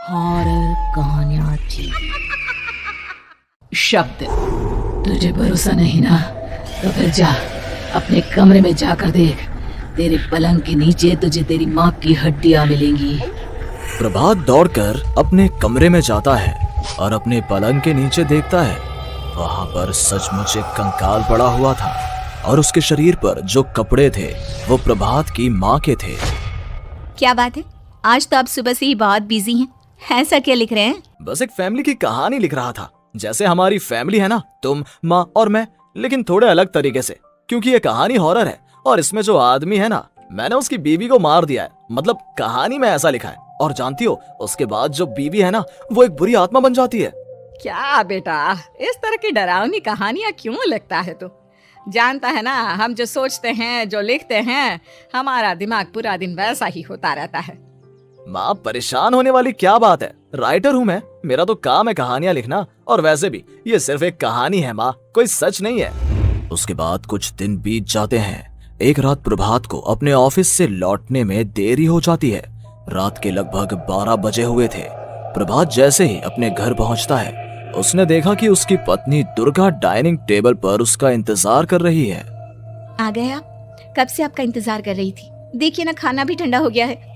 Horror कहानियां थी। शब्द, तुझे भरोसा नहीं ना तो फिर जा अपने कमरे में जाकर देख। तेरे पलंग के नीचे तुझे तेरी माँ की हड्डियां मिलेंगी। प्रभात दौड़कर अपने कमरे में जाता है और अपने पलंग के नीचे देखता है। वहां पर सचमुच एक कंकाल पड़ा हुआ था और उसके शरीर पर जो कपड़े थे वो प्रभात की माँ के थे। क्या बात है, आज तो आप सुबह से ही बहुत बिजी हैं। ऐसा क्या लिख रहे हैं? बस एक फैमिली की कहानी लिख रहा था। जैसे हमारी फैमिली है ना, तुम, माँ और मैं, लेकिन थोड़े अलग तरीके से, क्योंकि ये कहानी हॉरर है और इसमें जो आदमी है ना, मैंने उसकी बीवी को मार दिया है। मतलब कहानी में ऐसा लिखा है। और जानती हो, उसके बाद जो बीवी है ना, वो एक बुरी आत्मा बन जाती है। क्या बेटा, इस तरह की डरावनी कहानियां क्यों लिखता है तू? जानता है ना, हम जो सोचते हैं, जो लिखते हैं, हमारा दिमाग पूरा दिन वैसा ही होता रहता है। माँ, परेशान होने वाली क्या बात है? राइटर हूँ मैं, मेरा तो काम है कहानियां लिखना। और वैसे भी ये सिर्फ एक कहानी है माँ, कोई सच नहीं है। उसके बाद कुछ दिन बीत जाते हैं। एक रात प्रभात को अपने ऑफिस से लौटने में देरी हो जाती है। रात के लगभग 12 बजे हुए थे। प्रभात जैसे ही अपने घर पहुंचता है, उसने देखा कि उसकी पत्नी दुर्गा डाइनिंग टेबल पर उसका इंतजार कर रही है। आ गए आप? कब से आपका इंतजार कर रही थी। देखिए ना, खाना भी ठंडा हो गया है।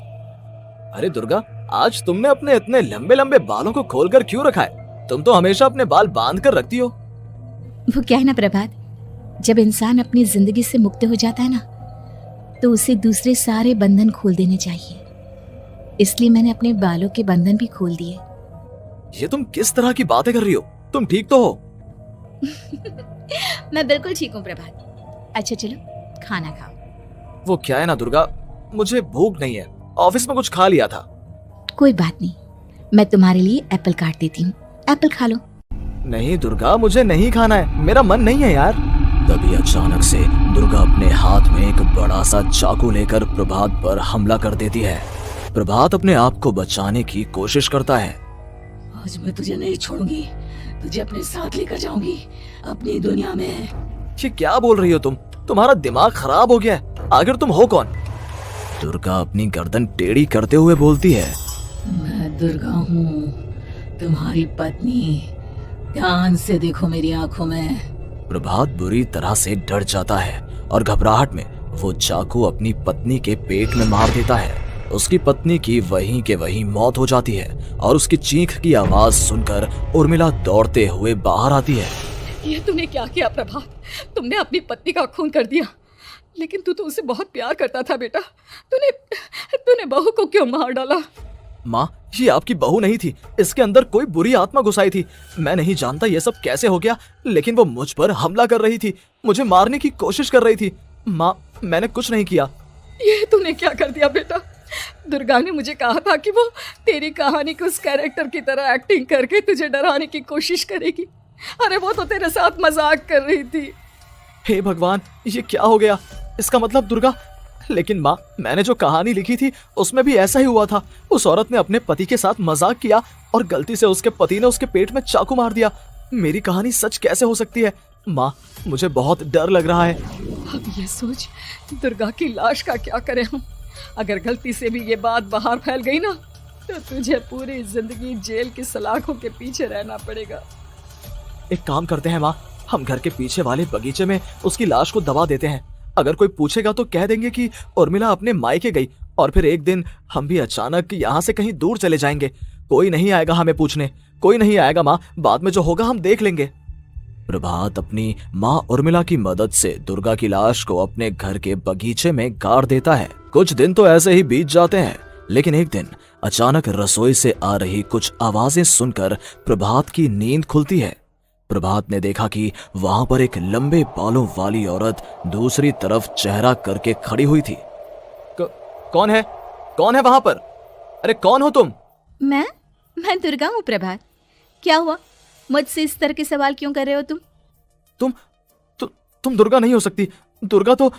अरे दुर्गा, आज तुमने अपने इतने लंबे लंबे बालों को खोलकर क्यों रखा है? तुम तो हमेशा अपने बाल बांध कर रखती हो। वो क्या है ना प्रभात, जब इंसान अपनी जिंदगी से मुक्त हो जाता है ना, तो उसे दूसरे सारे बंधन खोल देने चाहिए। इसलिए मैंने अपने बालों के बंधन भी खोल दिए। ये तुम किस तरह की बातें कर रही हो? तुम ठीक तो हो? मैं बिल्कुल ठीक हूँ प्रभात। अच्छा चलो खाना खाओ। वो क्या है ना दुर्गा, मुझे भूख नहीं है। ऑफिस में कुछ खा लिया था। कोई बात नहीं, मैं तुम्हारे लिए एप्पल काट देती हूँ, एप्पल खा लो। नहीं दुर्गा, मुझे नहीं खाना है, मेरा मन नहीं है यार। तभी अचानक से दुर्गा अपने हाथ में एक बड़ा सा चाकू लेकर प्रभात पर हमला कर देती है। प्रभात अपने आप को बचाने की कोशिश करता है। आज मैं तुझे नहीं छोड़ूंगी, तुझे अपने साथ लेकर जाऊंगी अपनी दुनिया में। ये क्या बोल रही हो तुम? तुम्हारा दिमाग खराब हो गया है। आखिर तुम हो कौन? दुर्गा अपनी गर्दन टेढ़ी करते हुए बोलती है। मैं दुर्गा हूँ, तुम्हारी पत्नी। ध्यान से देखो मेरी आंखों में। प्रभात बुरी तरह से डर जाता है और घबराहट में वो चाकू अपनी पत्नी के पेट में मार देता है। उसकी पत्नी की वहीं के वहीं मौत हो जाती है और उसकी चीख की आवाज सुनकर उर्मिला दौड़ते हुए बाहर आती है। ये तूने क्या किया प्रभात? तुमने अपनी पत्नी का खून कर दिया। लेकिन तू तो उसे बहुत प्यार करता था बेटा। तूने बहू को क्यों मार डाला? माँ, ये आपकी बहू नहीं थी, इसके अंदर कोई बुरी आत्मा घुसाई थी। मैं नहीं जानता ये सब कैसे हो गया, लेकिन वो मुझ पर हमला कर रही थी, मुझे मारने की कोशिश कर रही थी। माँ, मैंने कुछ नहीं किया। ये तूने क्या कर दिया बेटा? दुर्गा ने मुझे कहा था कि वो तेरी कहानी के उस कैरेक्टर की तरह एक्टिंग करके तुझे डराने की कोशिश करेगी। अरे वो तो तेरे साथ मजाक कर रही थी। हे भगवान, ये क्या हो गया? इसका मतलब दुर्गा। लेकिन माँ, मैंने जो कहानी लिखी थी उसमें भी ऐसा ही हुआ था। उस औरत ने अपने पति के साथ मजाक किया और गलती से उसके पति ने उसके पेट में चाकू मार दिया। मेरी कहानी सच कैसे हो सकती है? माँ, मुझे बहुत डर लग रहा है। अब ये सोच, दुर्गा की लाश का क्या करें हम? अगर गलती से भी ये बात बाहर फैल गई ना, तो तुझे पूरी जिंदगी जेल की सलाखों के पीछे रहना पड़ेगा। एक काम करते हैं माँ, हम घर के पीछे वाले बगीचे में उसकी लाश को दबा देते हैं। अगर कोई पूछेगा तो कह देंगे कि उर्मिला अपने मायके गई और फिर एक दिन हम भी अचानक यहाँ से कहीं दूर चले जाएंगे। कोई नहीं आएगा हमें पूछने, कोई नहीं आएगा माँ, बाद में जो होगा हम देख लेंगे। प्रभात अपनी माँ उर्मिला की मदद से दुर्गा की लाश को अपने घर के बगीचे में गाड़ देता है। कुछ दिन तो ऐसे ही बीत जाते हैं, लेकिन एक दिन अचानक रसोई से आ रही कुछ आवाजें सुनकर प्रभात की नींद खुलती है। प्रभात ने देखा कि वहां पर एक लंबे बालों वाली औरत दूसरी तरफ चेहरा करके खड़ी हुई थी। कौन है? कौन है वहां पर? अरे कौन हो तुम? मैं दुर्गा हूँ प्रभात। क्या हुआ, मुझसे इस तरह के सवाल क्यों कर रहे हो तुम? तुम दुर्गा नहीं हो सकती। दुर्गा तो...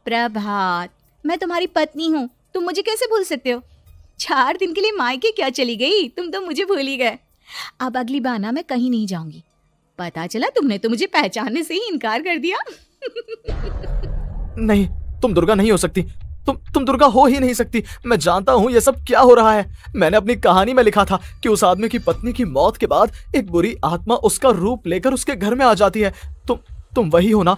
प्रभात, मैं तुम्हारी पत्नी हूँ, तुम मुझे कैसे भूल सकते हो? 4 दिन के लिए मायके क्या चली गई, तुम तो मुझे भूल ही गए। अब अगली बार ना मैं कहीं नहीं जाऊंगी। पता चला तुमने तो मुझे पहचानने से ही इनकार कर दिया। नहीं, तुम दुर्गा नहीं हो सकती। तुम दुर्गा हो ही नहीं सकती। मैं जानता हूँ ये सब क्या हो रहा है। मैंने अपनी कहानी में लिखा था कि उस आदमी की पत्नी की मौत के बाद एक बुरी आत्मा उसका रूप लेकर उसके घर में आ जाती है। तुम वही हो ना?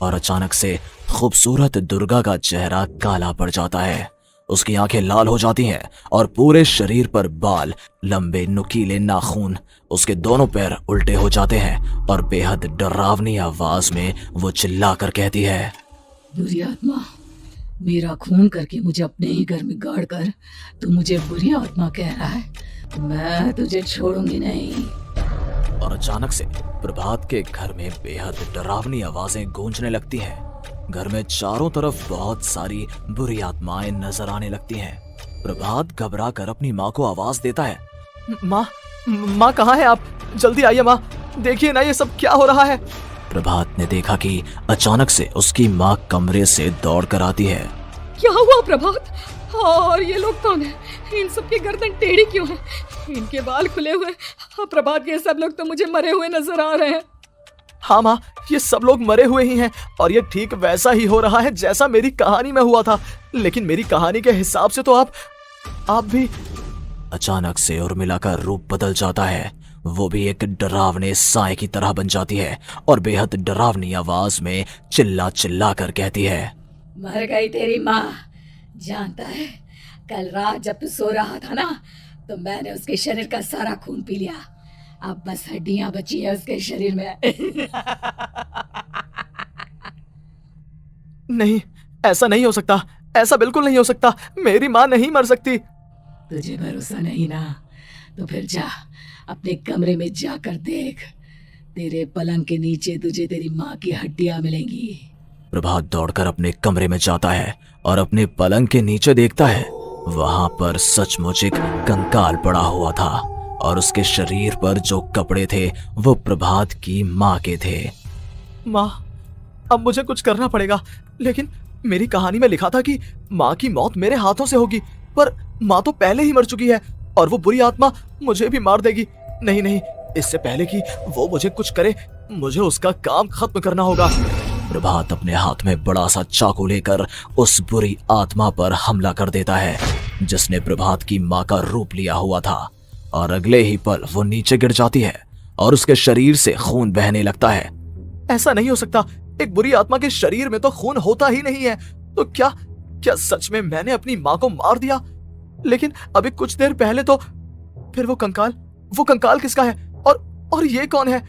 और अचानक से खूबसूरत दुर्गा का चेहरा काला पड़ जाता है। उसकी आंखें लाल हो जाती हैं और पूरे शरीर पर बाल, लंबे नुकीले नाखून, उसके दोनों पैर उल्टे हो जाते हैं और बेहद डरावनी आवाज में वो चिल्लाकर कहती है, बुरी आत्मा, मेरा खून करके मुझे अपने ही घर में गाड़ कर तू मुझे बुरी आत्मा कह रहा है? मैं तुझे छोड़ूंगी नहीं। और अचानक से प्रभात के घर में बेहद डरावनी आवाजें गूंजने लगती हैं। घर में चारों तरफ बहुत सारी बुरी आत्माएं नजर आने लगती हैं। प्रभात घबरा कर अपनी माँ को आवाज देता है, माँ कहाँ है आप? जल्दी आइए माँ, देखिए ना ये सब क्या हो रहा है। प्रभात ने देखा कि अचानक से उसकी माँ कमरे से दौड़ कर आती है। क्या हुआ प्रभात? और ये लोग कौन है? इन सब की गर्दन टेढ़ी क्यों है? इनके बाल खुले हुए। प्रभात, ये सब लोग तो मुझे मरे हुए नजर आ रहे हैं। हाँ माँ, ये सब लोग मरे हुए ही हैं और ये ठीक वैसा ही हो रहा है जैसा मेरी कहानी में हुआ था। लेकिन मेरी कहानी के हिसाब से तो आप भी। अचानक से उर्मिला का रूप बदल जाता है। वो भी एक डरावने साए की तरह बन जाती है और बेहद डरावनी आवाज में चिल्ला चिल्ला कर कहती है, मर गई तेरी माँ। जानता है, कल रात जब तू सो रहा था ना, तो मैंने उसके शरीर का सारा खून पी लिया। अब बस हड्डियां बची है उसके शरीर में। नहीं, ऐसा नहीं हो सकता, ऐसा बिल्कुल नहीं हो सकता। मेरी माँ नहीं मर सकती। तुझे भरोसा नहीं ना, तो फिर जा अपने कमरे में जाकर देख। तेरे पलंग के नीचे तुझे तेरी माँ की हड्डियां मिलेंगी। प्रभात दौड़कर अपने कमरे में जाता है और अपने पलंग के नीचे देखता है। वहां पर सचमुच एक कंकाल पड़ा हुआ था और उसके शरीर पर जो कपड़े थे वो प्रभात की माँ के थे। माँ, अब मुझे कुछ करना पड़ेगा। लेकिन मेरी कहानी में लिखा था कि माँ की मौत मेरे हाथों से होगी, पर माँ तो पहले ही मर चुकी है और वो बुरी आत्मा मुझे भी मार देगी। नहीं, इससे पहले कि वो मुझे कुछ करे, मुझे उसका काम खत्म करना होगा। प्रभात अपने हाथ में बड़ा सा चाकू लेकर उस बुरी आत्मा पर हमला कर देता है जिसने प्रभात की माँ का रूप लिया हुआ था। और अगले ही पल वो नीचे गिर जाती है और उसके शरीर से खून बहने लगता है। ऐसा नहीं हो सकता, एक बुरी आत्मा के शरीर में तो खून होता ही नहीं है। तो क्या सच में मैंने अपनी माँ को मार दिया? लेकिन अभी कुछ देर पहले तो फिर वो कंकाल किसका है? और ये कौन है?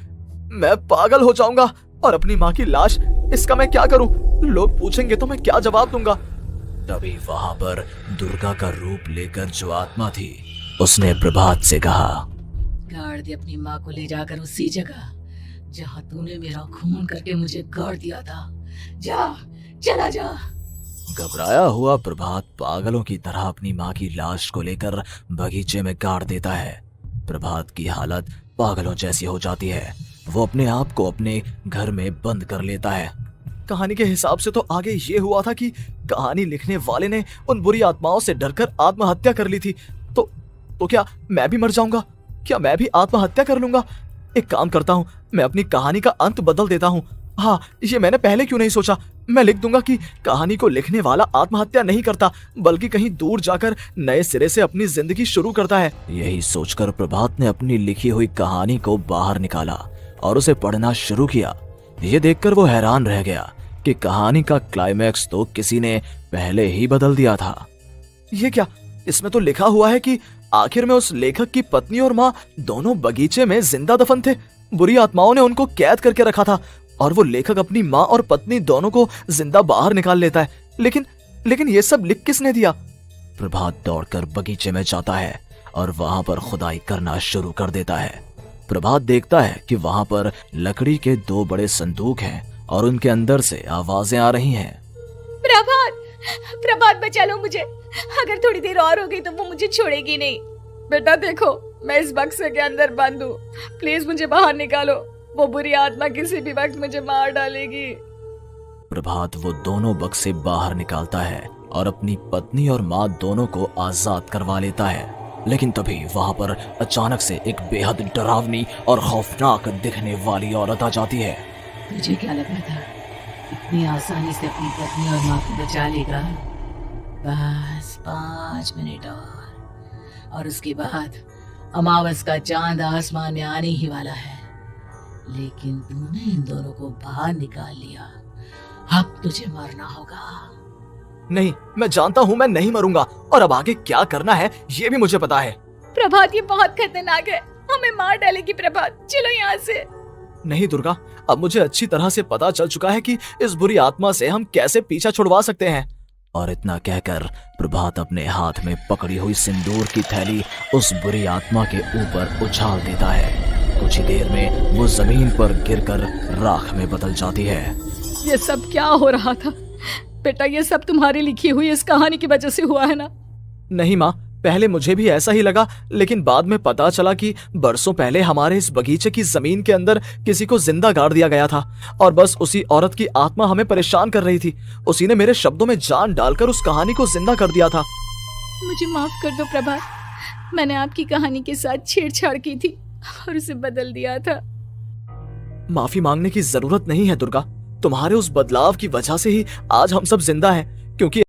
मैं पागल हो जाऊंगा। और अपनी माँ की लाश, इसका मैं क्या करूं? लोग पूछेंगे तो मैं क्या जवाब दूंगा? तभी वहां पर दुर्गा का रूप लेकर जो आत्मा थी उसने प्रभात से कहा, गाड़ दे अपनी माँ को ले जाकर उसी जगह जहाँ तूने मेरा खून करके मुझे गाड़ दिया था। चला जा। घबराया हुआ प्रभात पागलों की तरह अपनी माँ की लाश को लेकर बगीचे में गाड़ देता है। प्रभात की हालत पागलों जैसी हो जाती है। वो अपने आप को अपने घर में बंद कर लेता है। कहानी के हिसाब से तो आगे ये हुआ था कि कहानी लिखने वाले ने उन बुरी आत्माओं से डरकर आत्महत्या कर ली थी। तो क्या मैं भी मर जाऊंगा? क्या मैं भी आत्महत्या कर लूंगा? एक काम करता हूँ, मैं अपनी कहानी का अंत बदल देता हूँ। हाँ, ये मैंने पहले क्यों नहीं सोचा। मैं लिख दूंगा कि कहानी को लिखने वाला आत्महत्या नहीं करता, बल्कि कहीं दूर जाकर नए सिरे से अपनी जिंदगी शुरू करता है। यही सोचकर प्रभात ने अपनी लिखी हुई कहानी को बाहर निकाला और उसे पढ़ना शुरू किया। ये देखकर वो हैरान रह गया कि कहानी का क्लाइमैक्स तो किसी ने पहले ही बदल दिया था। ये क्या? इसमें तो लिखा हुआ है कि आखिर में उस लेखक की पत्नी और माँ दोनों बगीचे में जिंदा दफन थे। बुरी आत्माओं ने उनको कैद करके रखा था और वो लेखक अपनी माँ और पत्नी दोनों को जिंदा बाहर निकाल लेता है। लेकिन ये सब लिख किसने दिया? प्रभात दौड़कर बगीचे में जाता है और वहां पर खुदाई करना शुरू कर देता है। प्रभात देखता है कि वहां पर लकड़ी के 2 बड़े संदूक हैं और उनके अंदर से आवाजें आ रही हैं। प्रभात बचा लो मुझे। अगर थोड़ी देर और हो गई तो वो मुझे छोड़ेगी नहीं। बेटा देखो, मैं इस बक्से के अंदर बंद हूँ, प्लीज मुझे बाहर निकालो। वो बुरी आत्मा किसी भी वक्त मुझे मार डालेगी। प्रभात वो दोनों बक्से बाहर निकालता है और अपनी पत्नी और माँ दोनों को आजाद करवा लेता है। लेकिन तभी वहां पर अचानक से एक बेहद डरावनी और खौफनाक दिखने वाली औरत आ जाती है। तुझे क्या लगा था इतनी आसानी से अपनी पत्नी और माँ को बचा लेगा? बस 5 मिनट और उसके बाद अमावस का चांद आसमान में आने ही वाला है। लेकिन तूने इन दोनों को बाहर निकाल लिया, अब तुझे मरना होगा। नहीं, मैं जानता हूँ मैं नहीं मरूंगा, और अब आगे क्या करना है ये भी मुझे पता है। प्रभात ये बहुत खतरनाक है, हमें मार डालेगी प्रभात, चलो यहाँ से। नहीं दुर्गा, अब मुझे अच्छी तरह से पता चल चुका है कि इस बुरी आत्मा से हम कैसे पीछा छुड़वा सकते हैं। और इतना कहकर प्रभात अपने हाथ में पकड़ी हुई सिंदूर की थैली उस बुरी आत्मा के ऊपर उछाल देता है। कुछ ही देर में वो जमीन पर गिरकर राख में बदल जाती है। ये सब क्या हो रहा था बेटा? ये सब तुम्हारी लिखी हुई इस कहानी की वजह से हुआ है ना? नहीं माँ, पहले मुझे भी ऐसा ही लगा, लेकिन बाद में पता चला कि बरसों पहले हमारे इस बगीचे की जमीन के अंदर किसी को जिंदा गाड़ दिया गया था, और बस उसी औरत की आत्मा हमें परेशान कर रही थी। उसी ने मेरे शब्दों में जान डालकर उस कहानी को जिंदा कर दिया था। मुझे माफ कर दो प्रभात, मैंने आपकी कहानी के साथ छेड़छाड़ की थी और उसे बदल दिया था। माफी मांगने की जरूरत नहीं है दुर्गा, तुम्हारे उस बदलाव की वजह से ही आज हम सब जिंदा हैं, क्योंकि